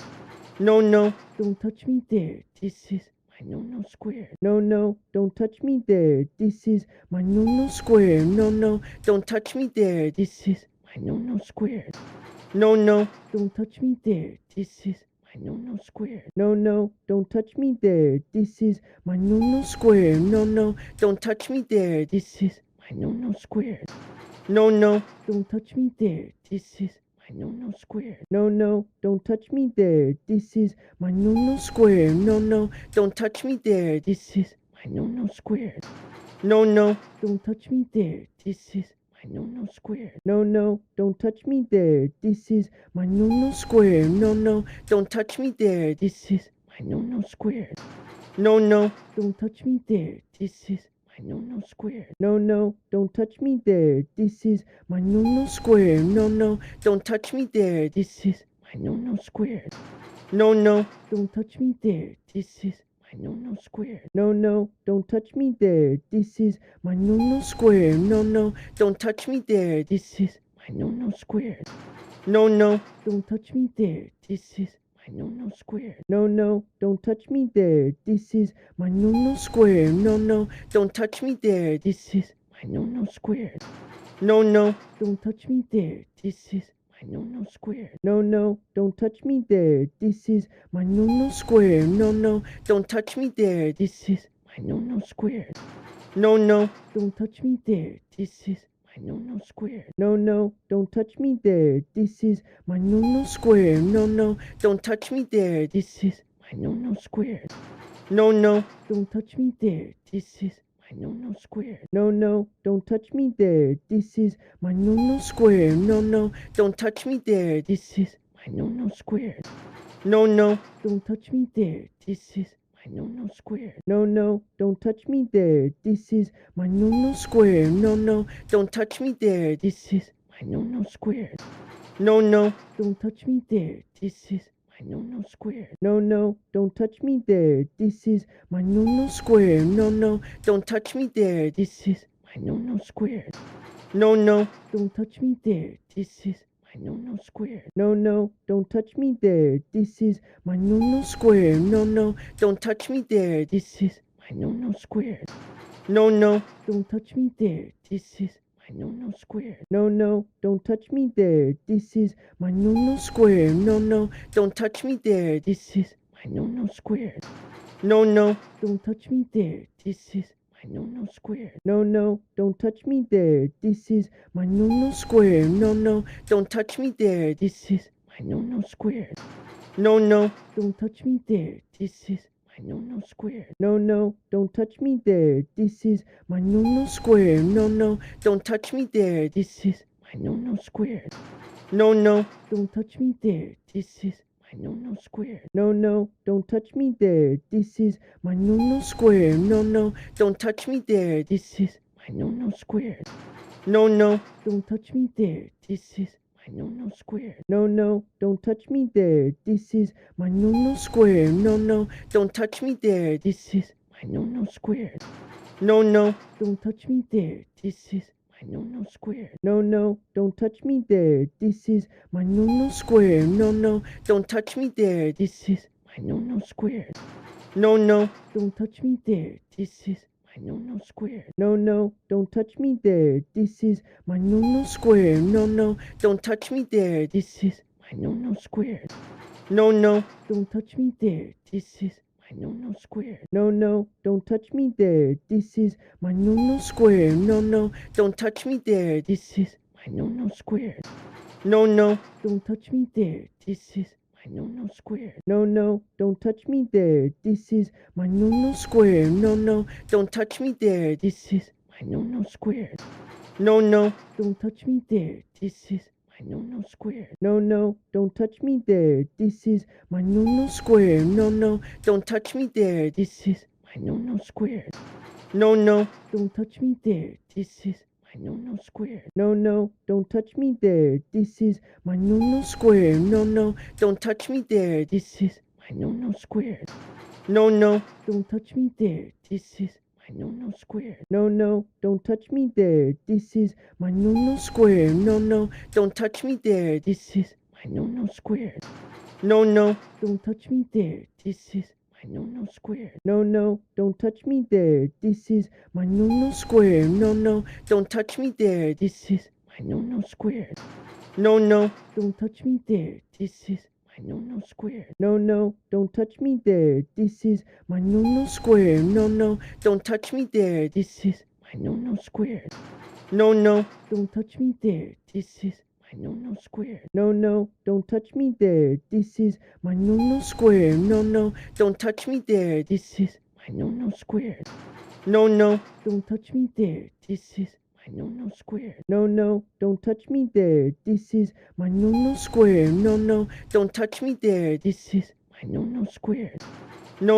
No, no, don't touch me there. This is my no square. No, no, don't touch me there. This is my no square. No, no, don't touch me there. This is my no square. No, no, don't touch me there. This is my no square. No, no, don't touch me there. This is my no square. No, no, don't touch me there. This is my no square. No, no, don't touch me there. This is my no square. No, no, don't touch me there. This is my no square. No, no, don't touch me there. This is my no square. No, no, don't touch me there. This is my no square. No, no, don't touch me there. This is my no square. No, no, don't touch me there. This is my no square. No, no, don't touch me there. This is my no square. No, no, don't touch me there. This is my no square. No, no, don't touch me there. This is my no square. No, no, don't touch me there. This is my no square. No, no, don't touch me there. This is my no square. No, no, don't touch me there. This is my no square. No, no, don't touch me there. This is my no square. No, no, don't touch me there. This is my no square. No, no, don't touch me there. This is my no square. No, no, don't touch me there. This is my no square. No, no, don't touch me there. This is my no square. No, no, don't touch me there. This is my no square. No, no, don't touch me there. This is my no square. No, no, don't touch me there. This is my no square. No, no, don't touch me there. This is my no square. No, no, don't touch me there. This is my no square. No, no, don't touch me there. This is my no square. No, no, don't touch me there. This is my no square. No, no, don't touch me there. This is my no square. No, no, don't touch me there. This is my no square. No, no, don't touch me there. This is my no square. No, no, don't touch me there. This is my no square. No, no, don't touch me there. This is my no square. No, no, don't touch me there. This is my no square. No, no, don't touch me there. This is my no square. No, no, don't touch me there. This is my no square. No, no, don't touch me there. This is my no square. No, no, don't touch me there. This is my no square. No, no, don't touch me there. This is my no square. No, no, don't touch me there. This is my no square. No, no, don't touch me there. This is my no square. No, no, don't touch me there. This is my no square. No, no, don't touch me there. This is my no square. No, no, don't touch me there. This is my no square. No, no, don't touch me there. This is my no square. No, no, don't touch me there. This is my no square. No, no, don't touch me there. This is my no square. No, no, don't touch me there. This is my no square. No, no, don't touch me there. This is my no square. No, no, don't touch me there. This is my no square. No, no, don't touch me there. This is my no square. No, no, don't touch me there. This is my no square. No, no, don't touch me there. This is my no square. No, no, don't touch me there. This is my no square. No, no, don't touch me there. This is my no square. No, no, don't touch me there. This is my no square. No, no, don't touch me there. This is my no square. No, no, don't touch me there. This is my no square. No, no, don't touch me there. This is my no square. No, no, don't touch me there. This is my no square. No, no, don't touch me there. This is my no square. No, no, don't touch me there. This is my no square. No, no, don't touch me there. This is my no square. No, no, don't touch me there. This is my no square. No, no, don't touch me there. This is my no square. No, no, don't touch me there. This is my no square. No, no, don't touch me there. This is my no square. No, no, don't touch me there. This is my no square. No, no, don't touch me there. This is my no square. No, no, don't touch me there. This is my no square. No, no, don't touch me there. This is my no square. No, no, don't touch me there. This is my no square. No, no, don't touch me there. This is my no square. No, no, don't touch me there. This is my no square. No, no, don't touch me there. This is my no square. No, no, don't touch me there. This is my no square. No, no, don't touch me there. This is my no square. No, no, don't touch me there. This is my no square. No, no, don't touch me there. This is my no square. No, no, don't touch me there. This is my no square. No, no, don't touch me there. This is my no square. No, no, don't touch me there. This is my no square. No, no, don't touch me there. This is my no square. No, no, don't touch me there. This is my no square. No, no, don't touch me there. This is my no square.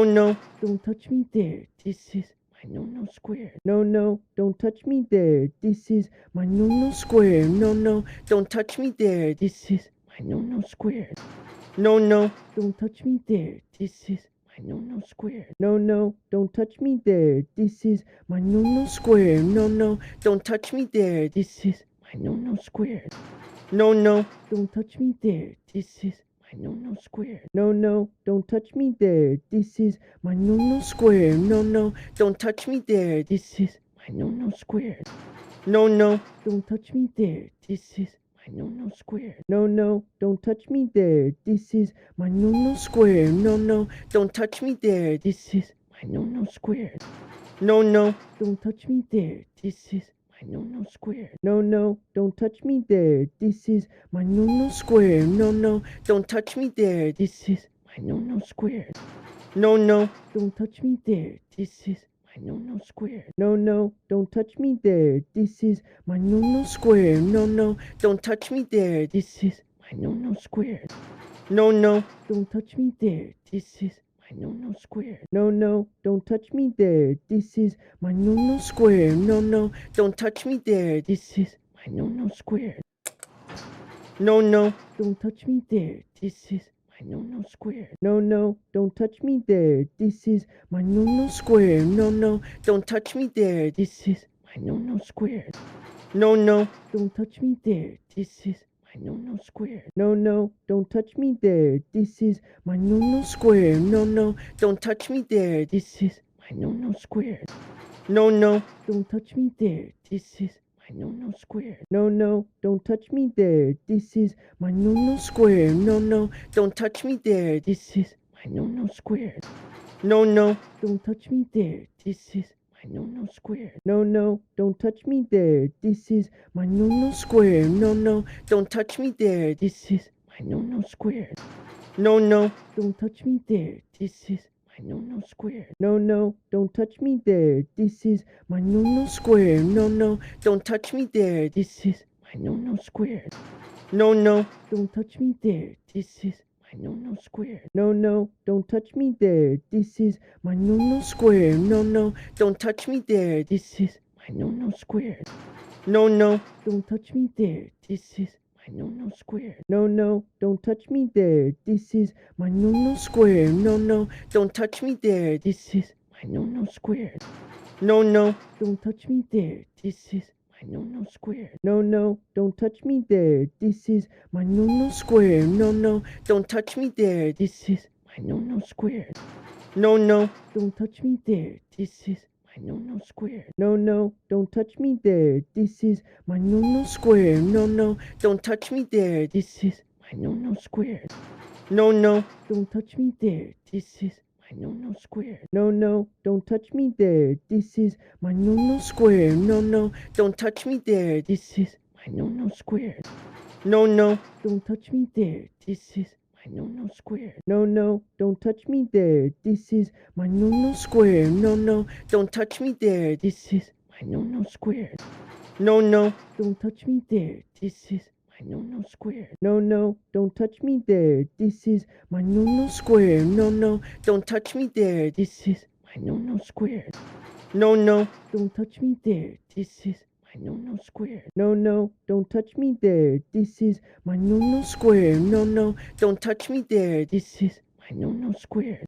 No, no, don't touch me there. This is my no square. No, no, don't touch me there. This is my no square. No, no, don't touch me there. This is my no square. No, no, don't touch me there. This is my no square. No, no, don't touch me there. This is my no square. No, no, don't touch me there. This is my no square. No, no, don't touch me there. This is my no square. No, no, don't touch me there. This is my no square. No, no, don't touch me there. This is my no square. No, no, don't touch me there. This is my no square. No, no, don't touch me there. This is my no square. No, no, don't touch me there. This is my no square. No, no, don't touch me there. This is my no square. No, no, don't touch me there. This is my no square. No, no, don't touch me there. This is my no square. No, no, don't touch me there. This is my no square. No, no, don't touch me there. This is my no square. No, no, don't touch me there. This is my no square. No, no, don't touch me there. This is my no square. No, no, don't touch me there. This is my no square. No, no, don't touch me there. This is my no square. No, no, don't touch me there. This is my no square. No, no, don't touch me there. This is my no square. No, no, don't touch me there. This is my no square. No, no, don't touch me there. This is my no square. No, no, don't touch me there. This is my no square. No, no, don't touch me there. This is my no square. No, no, don't touch me there. This is my no square. No, no, don't touch me there. This is my no square. No, no, don't touch me there. This is my no square. No, no, don't touch me there. This is my no square. No, no, don't touch me there. This is my no square. No, no, don't touch me there. This is my no square. No, no, don't touch me there. This is my no square. No, no, don't touch me there. This is my no square. No, no, don't touch me there. This is my no square. No, no, don't touch me there. This is my no square. No, no, don't touch me there. This is my no square. No, no, don't touch me there. This is my no square. No, no, don't touch me there. This is my no square. No, no, don't touch me there. This is my no square. No, no, don't touch me there. This is my no square. No, no, don't touch me there. This is my no square. No, no, don't touch me there. This is my no square. No, no, don't touch me there. This is my no square. No, no, don't touch me there. This is my no square. No, no, don't touch me there. This is my no square. No, no, don't touch me there. This is my no square. No, no, don't touch me there. This is my no square. No, no, don't touch me there. This is my no square. No, no, don't touch me there. This is my no square. No, no, don't touch me there. This is my no square. No, no, don't touch me there. This is my no square. No, no, don't touch me there. This is my no square. No, no, don't touch me there. This is my no square. No, no, don't touch me there. This is my no square. No, no, don't touch me there. This is my no square. No, no, don't touch me there. This is my no square. No, no, don't touch me there. This is my no square.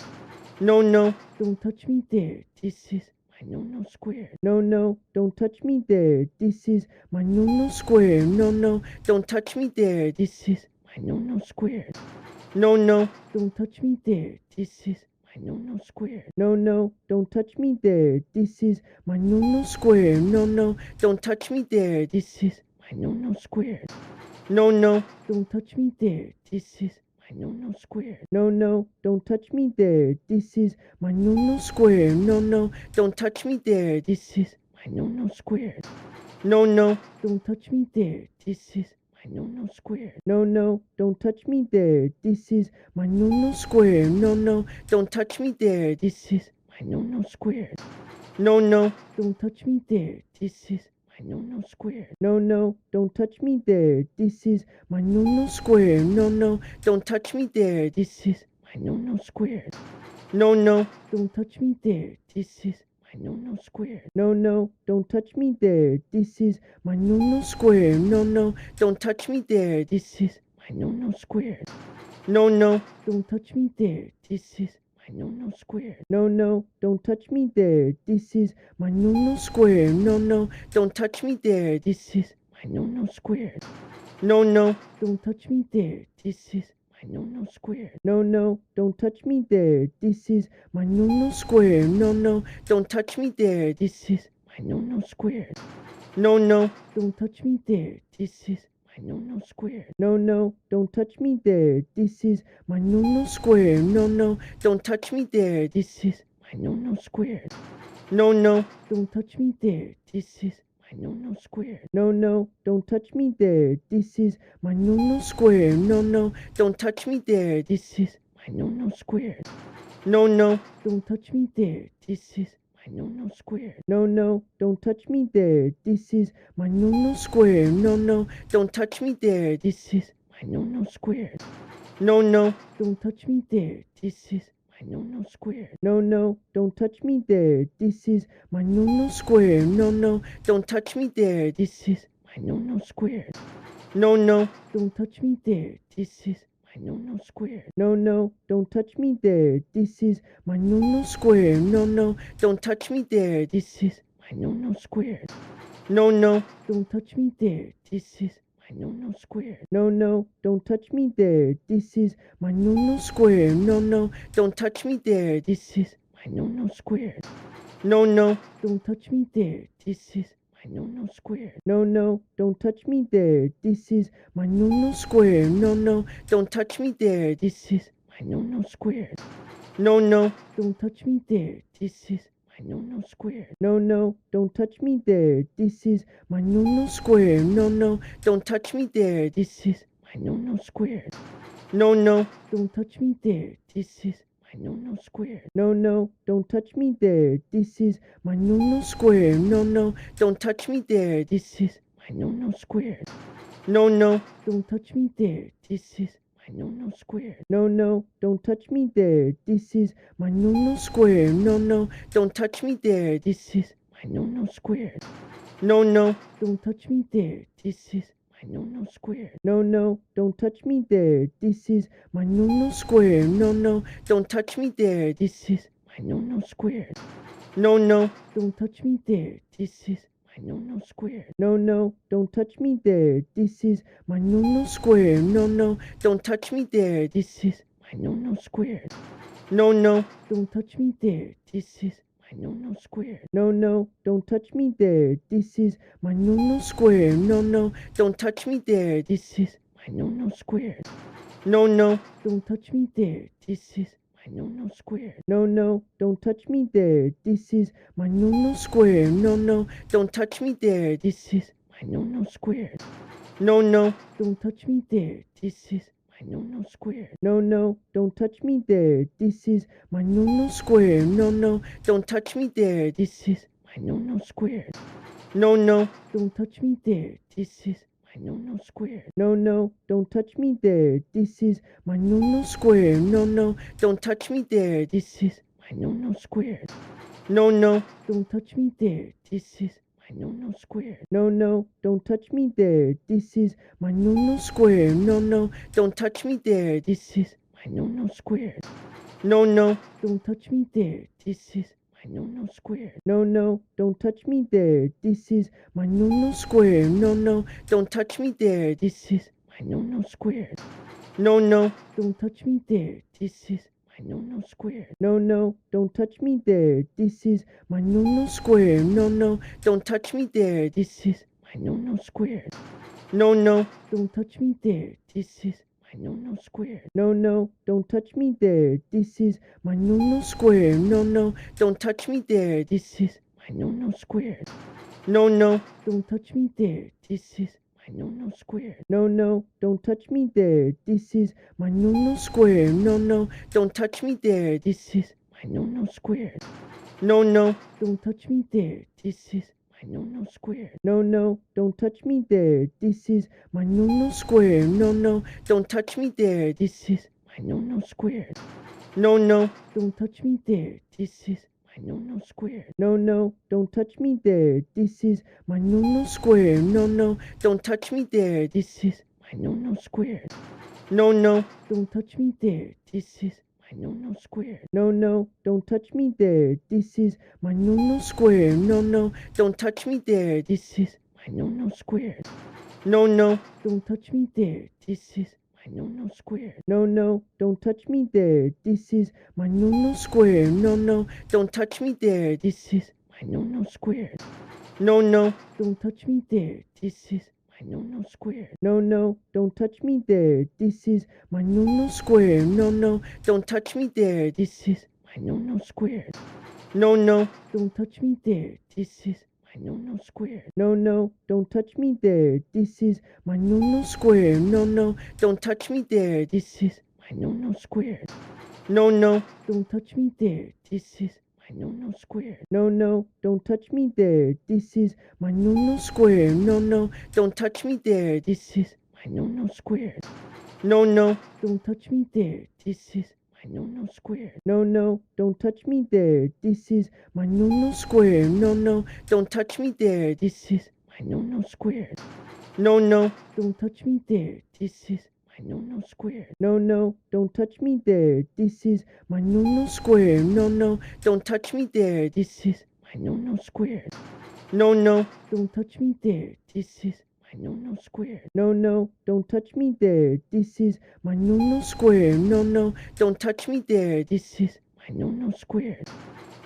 No, no, don't touch me there. This is my no square. No, no, don't touch me there. This is my no square. No, no, don't touch me there. This is my no square. No, no, don't touch me there. This is my no square. No, no, don't touch me there. This is my no square. No, no, don't touch me there. This is my no square. No, no, don't touch me there. This is my no square. No, no, don't touch me there. This is my no square. No, no, don't touch me there. This is my no square. No, no, don't touch me there. This is my no square. No, no, don't touch me there. This is my no square. No, no, don't touch me there. This is my no square. No, no, don't touch me there. This is my no square. No, no, don't touch me there. This is my no square. No, no, don't touch me there. This is my no square. No, no, don't touch me there. This is my no square. No, no, don't touch me there. This is my no square. No, no, don't touch me there. This is my no square. No, no, don't touch me there. This is my no square. No, no, don't touch me there. This is my no square. No, no, don't touch me there. This is my no square. No, no, don't touch me there. This is my no square. No, no, don't touch me there. This is my no square. No, no, don't touch me there. This is my no square. No, no, don't touch me there. This is my no square. No, no, don't touch me there. This is my no square. No, no, don't touch me there. This is my no square. No, no, don't touch me there. This is my no square. No, no, don't touch me there. This is my no square. No, no, don't touch me there. This is my no square. No, no, don't touch me there. This is my no square. No, no, don't touch me there. This is my no square. No, no, don't touch me there. This is my no square. No, no, don't touch me there. This is my no square. No, no, don't touch me there. This is my no square. No, no, don't touch me there. This is my no square. No, no, don't touch me there. This is my no square. No, no, don't touch me there. This is my no square. No, no, don't touch me there. This is my no square. No, no, don't touch me there. This is my no square. No, no, don't touch me there. This is my no square. No, no, don't touch me there. This is my no square. No, no, don't touch me there. This is my no square. No, no, don't touch me there. This is my no square. No, no, don't touch me there. This is my no square. No, no, don't touch me there. This is my no square. No, no, don't touch me there. This is my no square. No, no, don't touch me there. This is my no square. No, no, don't touch me there. This is my no square. No, no, don't touch me there. This is my no square. No, no, don't touch me there. This is my no square. No, no, don't touch me there. This is my no square. No, no, don't touch me there. This is my no square. No, no, don't touch me there. This is my no square. No, no, don't touch me there. This is my no square. No, no, don't touch me there. This is my no square. No, no, don't touch me there. This is my no square. No, no, don't touch me there. This is my no square. No, no, don't touch me there. This is my no square. No, no, don't touch me there. This is my no square. No, no, don't touch me there. This is my no square. No, no, don't touch me there. This is my no square. No, no, don't touch me there. This is my no square. No, no, don't touch me there. This is my no square. No, no, don't touch me there. This is my no square. No, no, don't touch me there. This is my no square. No, no, don't touch me there. This is my no square. No, no, don't touch me there. This is my no square. No, no, don't touch me there. This is my no square. No, no, don't touch me there. This is my no square. No, no, don't touch me there. This is my no square. No, no, don't touch me there. This is my no square. No, no, don't touch me there. This is my no square. No, no, don't touch me there. This is my no square. No, no, don't touch me there. This is my no square. No, no, don't touch me there. This is my no square. No, no, don't touch me there. This is my no square. No, no, don't touch me there. This is my no square. No, no, don't touch me there. This is my no square. No, no, don't touch me there. This is my no square. No, no, don't touch me there. This is my no square. No, no, don't touch me there. This is my no square. No, no, don't touch me there. This is my no square. No, no, don't touch me there. This is my no square. No, no, don't touch me there. This is my no square. No, no, don't touch me there. This is my no square. No, no, don't touch me there. This is my no square. No, no, don't touch me there. This is my no square. No, no, don't touch me there. This is my no square. No, no, don't touch me there. This is my no square. No, no, don't touch me there. This is my no square. No, no, don't touch me there. This is my no square. No, no, don't touch me there. This is my no square. No, no, don't touch me there. This is my no square. No, no, don't touch me there. This is my no square. No, no, don't touch me there. This is my no square. No, no, don't touch me there. This is my no square. No, no, don't touch me there. This is my no square. No, no, don't touch me there. This is my no square. No, no, don't touch me there. This is my no square. No, no, don't touch me there. This is my no square. No, no, don't touch me there. This is my no square. No, no, don't touch me there. This is my no square. No, no, don't touch me there. This is my no square. No, no, don't touch me there. This is my no square. No, no, don't touch me there. This is my no square. No, no, don't touch me there. This is my no square. No, no, don't touch me there. This is my no square. No, no, don't touch me there. This is my no square. No, no, don't touch me there. This is my no square. No, no, don't touch me there. This is my no square. No, no, don't touch me there. This is my no square. No, no, don't touch me there. This is my no square. No, no, don't touch me there. This is my no square. No, no, don't touch me there. This is my no square. No, no, don't touch me there. This is my no square.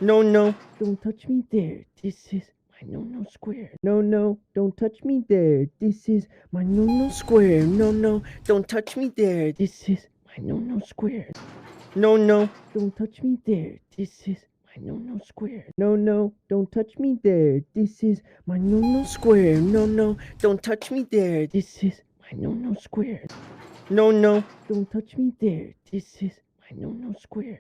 No, no, don't touch me there. This is my no square. No, no, don't touch me there. This is my no square. No, no, don't touch me there. This is my no square. No, no, don't touch me there. This is my no square. No, no, don't touch me there. This is my no square. No, no, don't touch me there. This is my no square. No, no, don't touch me there. This is my no square.